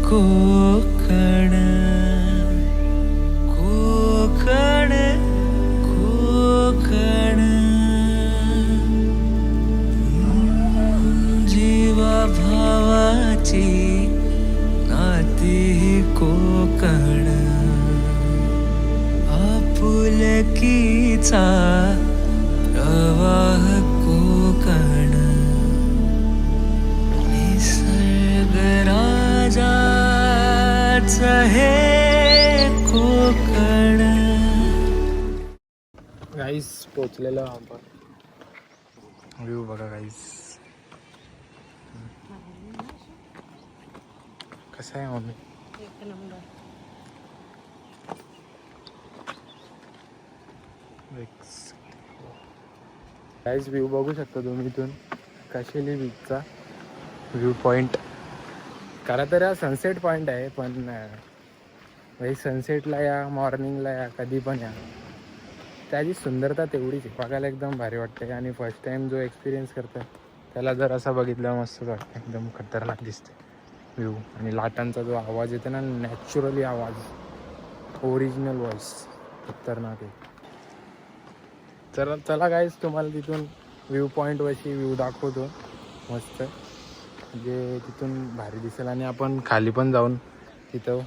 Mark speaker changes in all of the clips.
Speaker 1: कोकण कोकण कोकण जीवा भावाची नाती कोकण आपुलकीचा प्रवाह कोकण निसर्ग राजाचं हे कोकण.
Speaker 2: गाईस पोचलेलो आपण. व्ह्यू बघा गाईस कसा आहे मम्मी.
Speaker 3: एक नंबर.
Speaker 2: गाईस व्ह्यू बघू शकता तुम्ही इथून काशेली बीचचा व्ह्यू पॉईंट. खरा तर हा सनसेट पॉईंट आहे, पण भाई सनसेटला या मॉर्निंगला या कधी पण या त्याची सुंदरता तेवढीच आहे. बघायला एकदम भारी वाटते आणि फर्स्ट टाईम जो एक्सपिरियन्स करतो त्याला जर असा बघितलं मस्तच वाटतं. एकदम खतरनाक दिसते व्ह्यू आणि लाटांचा जो आवाज येतो ना, नॅचरली आवाज, ओरिजिनल व्हॉइस खतरनाक आहे. तर चला गाईज तुम्हाला तिथून व्ह्यू पॉईंटवरची व्ह्यू दाखवतो मस्त, म्हणजे तिथून भारी दिसेल. आणि आपण खाली पण जाऊन तिथं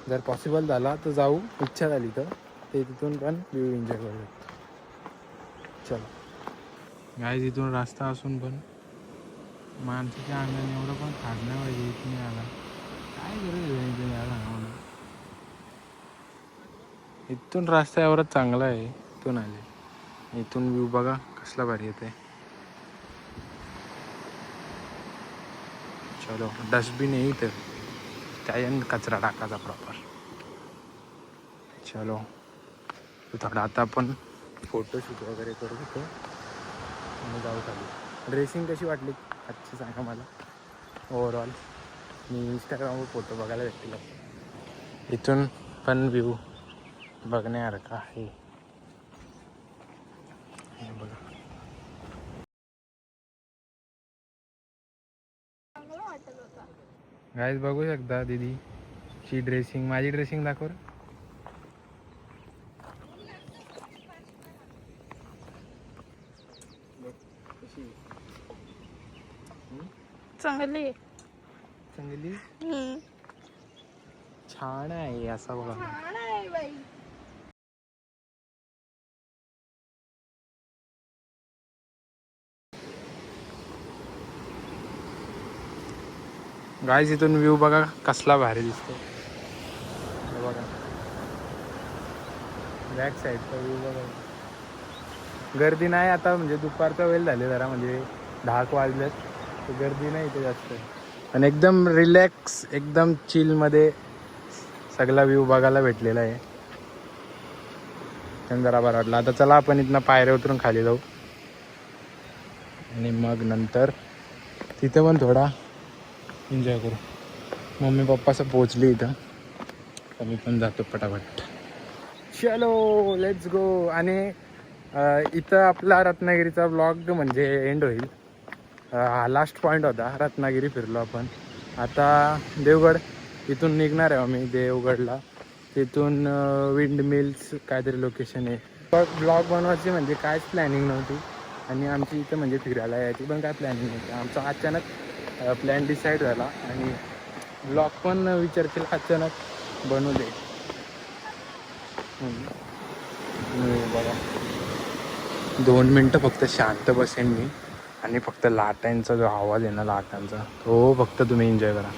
Speaker 2: जर पॉसिबल झाला तर जाऊ, इच्छा झाली तर ते तिथून पण व्ह्यू एन्जॉय करू शकतो. चला गाईज इथून रस्ता असून पण माणसाच्या अंगाने एवढं पण खास नाही पाहिजे इथून आला. काय गरज आहे इथून यायला मला. इथून रस्ता एवढाच चांगला आहे. इथून आले, इथून व्ह्यू बघा कसला भारी येते. चलो डस्टबिन आहे इथं, त्याच्यानं कचरा टाकायचा प्रॉपर. चलो थोडा आता आपण फोटोशूट वगैरे करू तिथं आणि जाऊ खाली. ड्रेसिंग कशी वाटली आजची सांगा मला ओव्हरऑल. मी इंस्टाग्रामवर फोटो बघायला भेटतील. इथून पण व्ह्यू बघण्यासारखा आहे बघा. गाईज बघू शकता दीदीची ड्रेसिंग. माझी ड्रेसिंग दाखव रे.
Speaker 3: चांगली
Speaker 2: चांगली छान आहे असं बघा. गाईज इथून व्ह्यू बघा कसला भारी दिसतो. बघा बॅक साईडचा व्ह्यू बघा. गर्दी नाही आता, म्हणजे दुपारचा वेळ झाले जरा, म्हणजे 10 वाजलेत तर गर्दी नाही इथे जास्त. पण एकदम रिलॅक्स एकदम चिलमध्ये सगळा व्ह्यू बघायला भेटलेला आहे. जरा बरं वाटलं. आता चला आपण इथनं पायऱ्या उतरून खाली जाऊ आणि मग नंतर तिथं पण थोडा एन्जॉय करू. मम्मी पप्पाचं पोचली इथं तर मी पण जातो पटापट. चलो लेट्स गो. आणि इथं आपला रत्नागिरीचा व्लॉग म्हणजे एंड होईल. हा लास्ट पॉईंट होता. रत्नागिरी फिरलो आपण. आता देवगड इथून निघणार आहे आम्ही देवगडला. तिथून विंड मिल्स काहीतरी लोकेशन आहे. ब्लॉग बनवायची म्हणजे काहीच प्लॅनिंग नव्हती आणि आमची इथं म्हणजे फिरायला यायची पण काय प्लॅनिंग नव्हती. आमचा अचानक प्लॅन डिसाईड झाला आणि ब्लॉग पण विचार केला अचानक बनवू दे. बघा 2 मिनटं फक्त शांत बसेन मी आणि फक्त लाटांचा जो आवाज आहे ना लाटांचा तो फक्त तुम्ही एन्जॉय करा.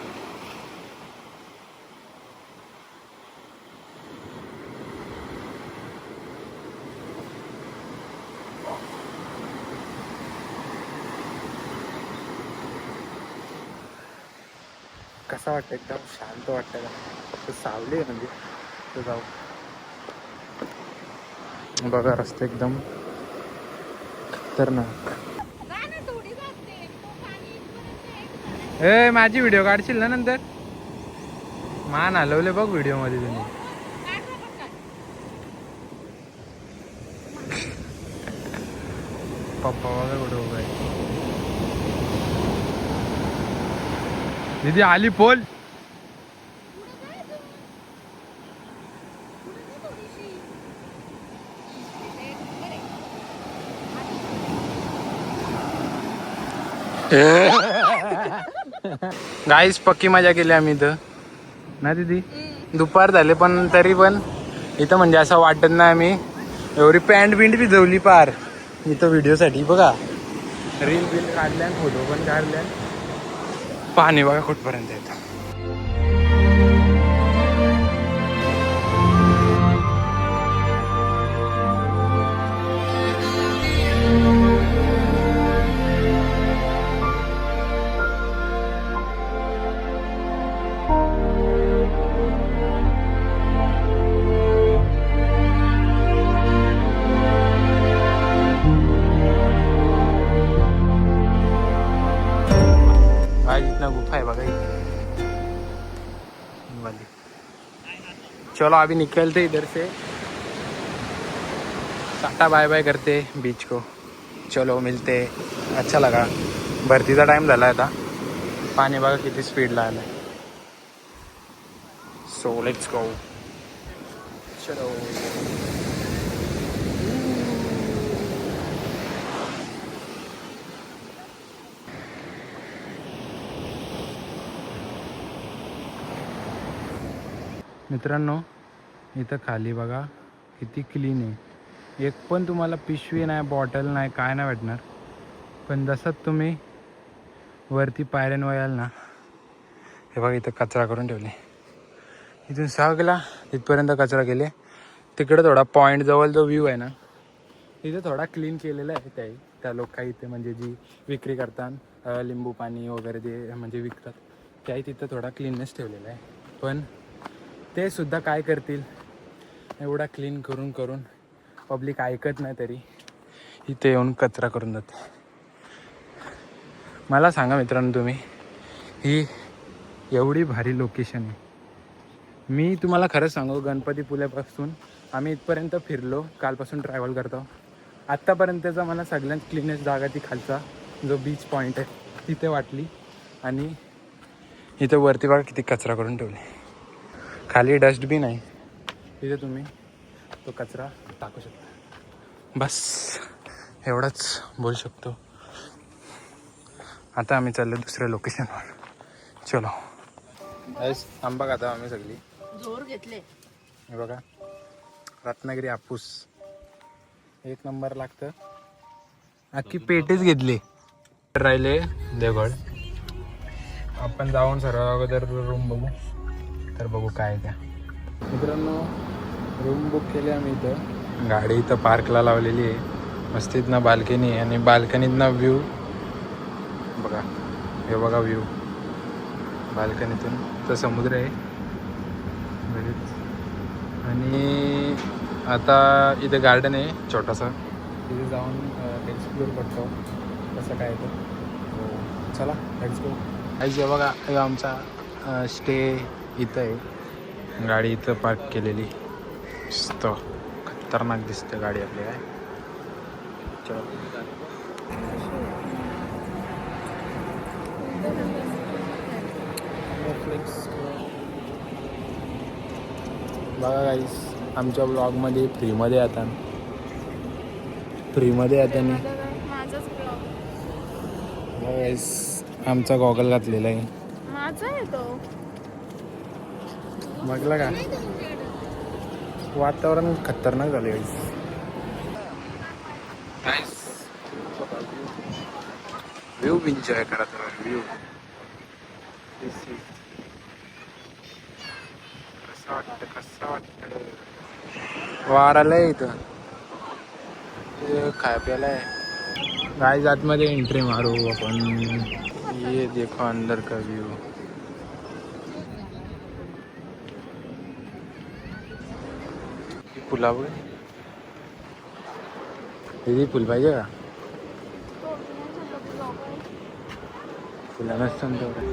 Speaker 2: कसा वाटतं एकदम शांत वाटतं का. तर सावली आहे म्हणजे तर जाऊ. बघा रस्ते एकदम खतरनाक. ए माझी व्हिडिओ काढशील ना नंतर. मान हलवले बघ व्हिडिओ मध्ये तुम्ही. पप्पा बघा कुठे उभा आहे. दीदी आली पोल. गाईस पक्की मजा केली आम्ही इथं ना दीदी. दुपार झाले पण तरी पण इथं म्हणजे असं वाटत नाही आम्ही एवढी पॅन्ट बिंट भिजवली पार इथं व्हिडिओसाठी. बघा रील बिल काढल्या फोटो पण काढल्या. पाणी बघा कुठपर्यंत येतं. इतना गुफा है बघा वाली. चलो अभी निकलते इधर से. टाटा बाय बाय करते बीच को. चलो मिलते. अच्छा लगा. भरतीचा टाइम झाला आता. पाणी बघा किती स्पीडला आलं. So let's go. चलो. मित्रांनो इथं खाली बघा किती क्लीन आहे. एक पण तुम्हाला पिशवी नाही, बॉटल नाही, काय नाही भेटणार. पण जसंच तुम्ही वरती पायऱ्यांवर याल ना, हे बघा इथं कचरा करून ठेवले. इथून सगळा तिथपर्यंत कचरा केले. तिकडे थोडा पॉईंट जवळ जो व्ह्यू आहे ना तिथे थोडा क्लीन केलेला आहे. त्या लोक इथे म्हणजे जी विक्री करतात लिंबू पाणी वगैरे जे म्हणजे विकतात त्याही तिथं थोडा क्लीननेस ठेवलेला आहे. पण ते सुद्धा काय करतील एवढा क्लीन करून करून पब्लिक ऐकत नाही तरी इथे येऊन कचरा करून जाते. मला सांगा मित्रांनो तुम्ही ही एवढी भारी लोकेशन आहे. मी तुम्हाला खरंच सांगू गणपतीपुल्यापासून आम्ही इथपर्यंत फिरलो. कालपासून ट्रॅव्हल करतो. आत्तापर्यंतचा मला सगळ्यात क्लीनेस्ट जागा ती खालचा जो बीच पॉईंट आहे तिथे वाटली. आणि इथे वरती बघा किती कचरा करून ठेवले. खाली डस्टबिन आहे तिथे तुम्ही तो कचरा टाकू शकता. बस एवढंच बोलू शकतो. आता आम्ही चाललो दुसऱ्या लोकेशनवर. चलो आंबा खाता आम्ही सगळी
Speaker 3: जोर घेतले.
Speaker 2: हे बघा रत्नागिरी हापूस एक नंबर लागतं. अख्खी पेटीच घेतली. राहिले देवगड. आपण जाऊन सर्व अगोदर रूम बघू. तर बघू काय त्या मित्रांनो रूम बुक केली आम्ही. इथं गाडी इथं पार्कला लावलेली आहे. मस्त इथनं बाल्कनी आहे आणि बाल्कनीतनं व्ह्यू बघा. हे बघा व्ह्यू बाल्कनीतून. तर समुद्र आहे बरेच. आणि आता इथे गार्डन आहे छोटासा. तिथे जाऊन एक्सप्लोर करतो कसं काय तर. हो चला लेट्स गो. हे बघा हे आमचा स्टे इथं आहे. गाडी इथं पार्क केलेली. मस्त खतरनाक दिसते गाडी आपली. काय चलो बघा गाईस आमच्या ब्लॉगमध्ये फ्रीमध्ये आता गाईस आमचा गॉगल घातलेला आहे.
Speaker 3: माझा आहे तो.
Speaker 2: बघला का वातावरण खतरनाक झाले गाईस. व्ह्यू एन्जॉय करा तर व्ह्यू. कसं वाटतं वाराला आहे इथं. खाय प्यायला आहे. गाईस आतमध्ये एंट्री मारू आपण. ये देखो अंदर का व्यू. पुला बघ दीदी. फुल पाहिजे का? फुला नसतं तेवढं.